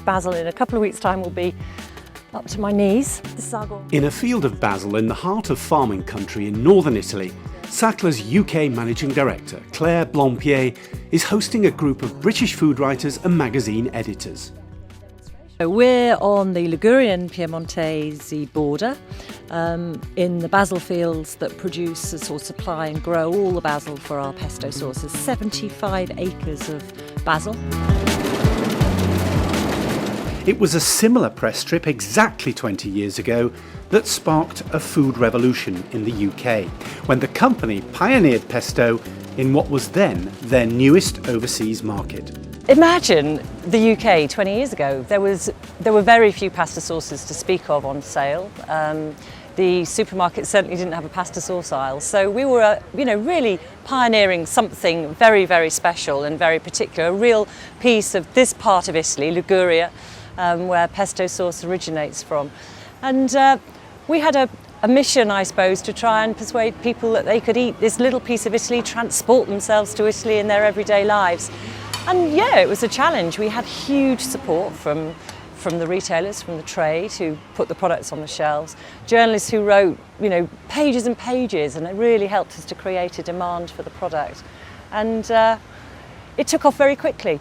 basil in a couple of weeks' time will be up to my knees. In a field of basil in the heart of farming country in northern Italy, Sacla's UK Managing Director, Claire Blampied, is hosting a group of British food writers and magazine editors. We're on the Ligurian Piemontese border in the basil fields that produce or supply and grow all the basil for our pesto sauces. 75 acres of basil. It was a similar press trip exactly 20 years ago that sparked a food revolution in the UK, when the company pioneered pesto in what was then their newest overseas market. Imagine the UK 20 years ago. There were very few pasta sauces to speak of on sale. The supermarket certainly didn't have a pasta sauce aisle, so we were, really pioneering something very, very special and very particular, a real piece of this part of Italy, Liguria, where pesto sauce originates from. And we had a mission, I suppose, to try and persuade people that they could eat this little piece of Italy, transport themselves to Italy in their everyday lives. And yeah, it was a challenge. We had huge support from the retailers, from the trade who put the products on the shelves, journalists who wrote, pages and pages, and it really helped us to create a demand for the product. And it took off very quickly.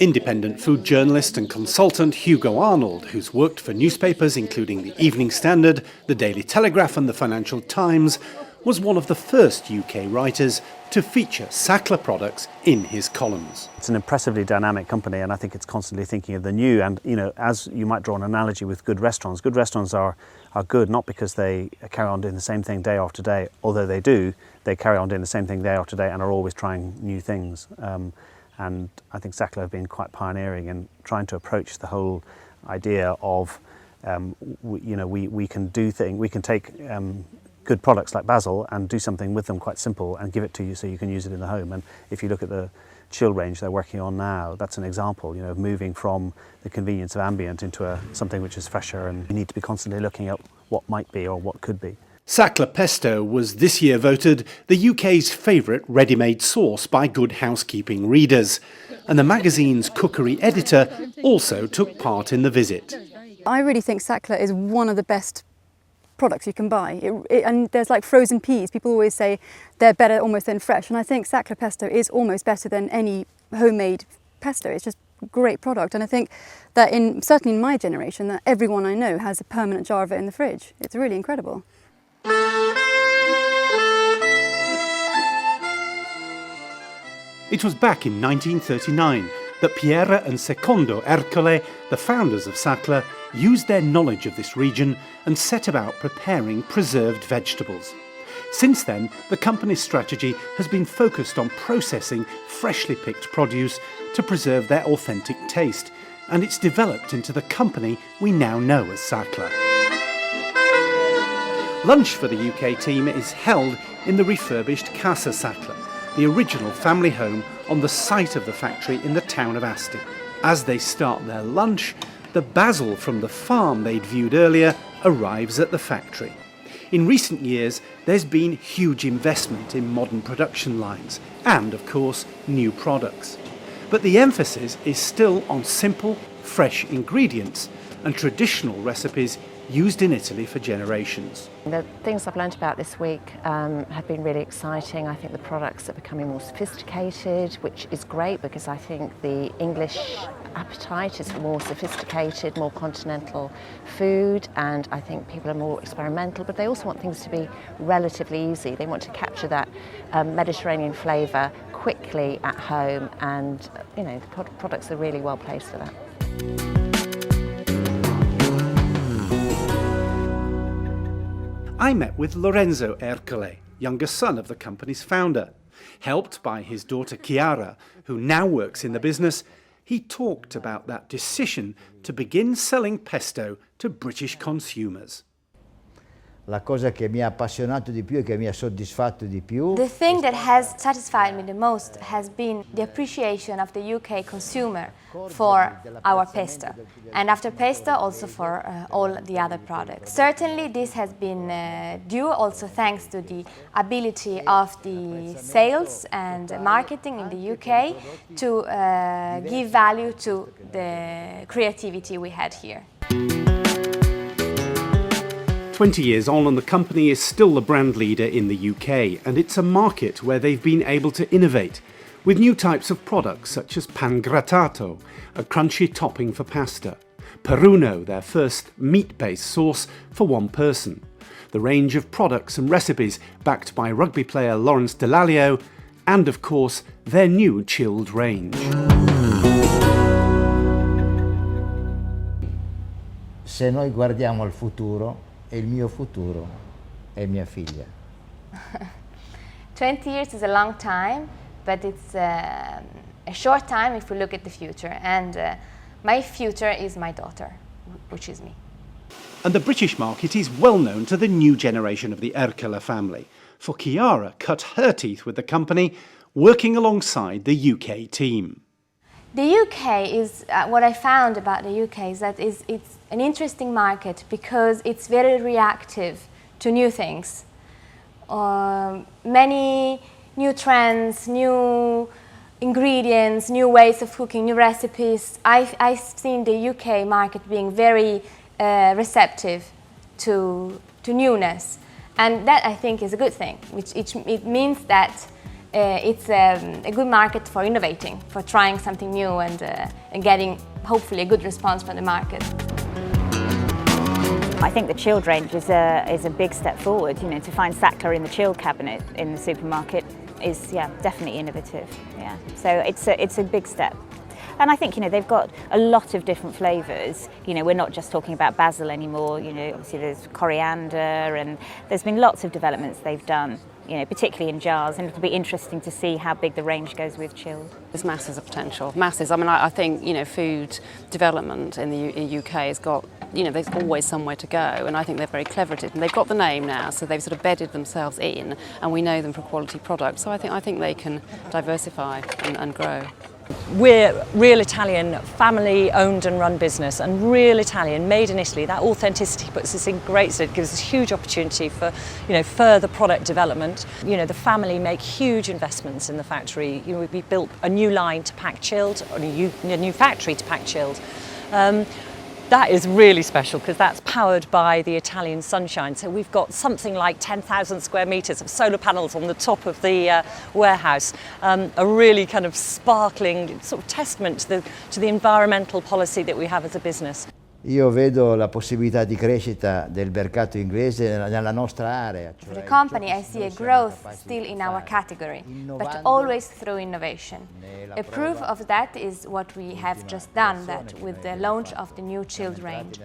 Independent food journalist and consultant Hugo Arnold, who's worked for newspapers including the Evening Standard, the Daily Telegraph and the Financial Times, was one of the first UK writers to feature Sacla products in his columns. It's an impressively dynamic company, and I think it's constantly thinking of the new. And as you might draw an analogy with good restaurants are good not because they carry on doing the same thing day after day, although they do. They carry on doing the same thing day after day and are always trying new things. And I think Sacla have been quite pioneering in trying to approach the whole idea of, we can take good products like basil and do something with them quite simple and give it to you so you can use it in the home. And if you look at the chill range they're working on now, that's an example, of moving from the convenience of ambient into something which is fresher, and you need to be constantly looking at what might be or what could be. Sacla pesto was this year voted the UK's favourite ready-made sauce by Good Housekeeping readers, and the magazine's cookery editor also took part in the visit. I really think Sacla is one of the best products you can buy. And there's like frozen peas. People always say they're better almost than fresh, and I think Sacla pesto is almost better than any homemade pesto. It's just a great product, and I think that certainly in my generation, that everyone I know has a permanent jar of it in the fridge. It's really incredible. It was back in 1939 that Piera and Secondo Ercole, the founders of Sacla, used their knowledge of this region and set about preparing preserved vegetables. Since then, the company's strategy has been focused on processing freshly picked produce to preserve their authentic taste, and it's developed into the company we now know as Sacla. Lunch for the UK team is held in the refurbished Casa Sacla, the original family home on the site of the factory in the town of Asti. As they start their lunch, the basil from the farm they'd viewed earlier arrives at the factory. In recent years, there's been huge investment in modern production lines and, of course, new products. But the emphasis is still on simple, fresh ingredients and traditional recipes used in Italy for generations. The things I've learned about this week have been really exciting. I think the products are becoming more sophisticated, which is great because I think the English appetite is for more sophisticated, more continental food, and I think people are more experimental, but they also want things to be relatively easy. They want to capture that Mediterranean flavour quickly at home, and the products are really well placed for that. I met with Lorenzo Ercole, younger son of the company's founder. Helped by his daughter Chiara, who now works in the business, he talked about that decision to begin selling pesto to British consumers. la cosa che mi ha appassionato di più e che mi ha soddisfatto di più. The thing that has satisfied me the most has been the appreciation of the UK consumer for our pesto, and after pesto also for all the other products. Certainly this has been due also thanks to the ability of the sales and marketing in the UK to give value to the creativity we had here. 20 years on and the company is still the brand leader in the UK, and it's a market where they've been able to innovate with new types of products such as pan grattato, a crunchy topping for pasta, peruno, their first meat-based sauce for one person, the range of products and recipes backed by rugby player Lawrence Delalio, and of course their new chilled range. Se noi guardiamo al futuro, e il mio futuro è mia figlia. 20 years is a long time, but it's a short time if we look at the future. And my future is my daughter, which is me. And the British market is well known to the new generation of the Erkela family, for Chiara cut her teeth with the company, working alongside the UK team. The UK is, what I found about the UK is that it's an interesting market because it's very reactive to new things. Many new trends, new ingredients, new ways of cooking, new recipes. I've seen the UK market being very receptive to newness, and that I think is a good thing, it means that it's a good market for innovating, for trying something new and getting hopefully a good response from the market. I think the chilled range is a big step forward. You know, to find Sacla in the chilled cabinet in the supermarket is definitely innovative. Yeah, so it's a big step. And I think, you know, they've got a lot of different flavours. You know, we're not just talking about basil anymore. You know, obviously there's coriander, and there's been lots of developments they've done, you know, particularly in jars, and it'll be interesting to see how big the range goes with chilled. There's masses of potential, masses. I mean, I think, you know, food development in the UK has got, you know, there's always somewhere to go, and I think they're very clever at it. And they've got the name now, so they've sort of bedded themselves in, and we know them for quality products. So I think they can diversify and grow. We're real Italian, family owned and run business, and real Italian, made in Italy. That authenticity puts us in great stead, gives us a huge opportunity for, you know, further product development. You know, the family make huge investments in the factory. You know, we built a new line to pack chilled, or a new factory to pack chilled. That is really special because that's powered by the Italian sunshine. So we've got something like 10,000 square metres of solar panels on the top of the warehouse. A really kind of sparkling sort of testament to the environmental policy that we have as a business. Io vedo la possibilità di crescita del mercato inglese nella nostra area. For the company, I see a growth still in our category, but always through innovation. A proof of that is what we have just done, that with the launch of the new chilled range.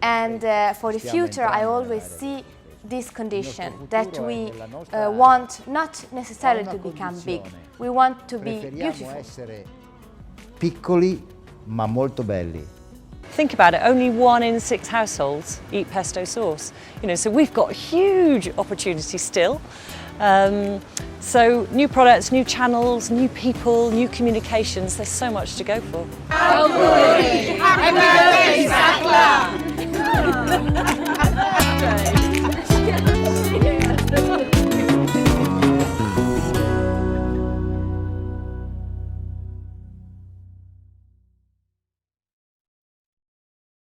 And for the future, I always see this condition, that we want not necessarily to become big, we want to be beautiful. Essere piccoli ma molto belli. Think about it, only 1 in 6 households eat pesto sauce. You know, so we've got huge opportunity still. So new products, new channels, new people, new communications, there's so much to go for. Auguri! Happy birthday, Sacla!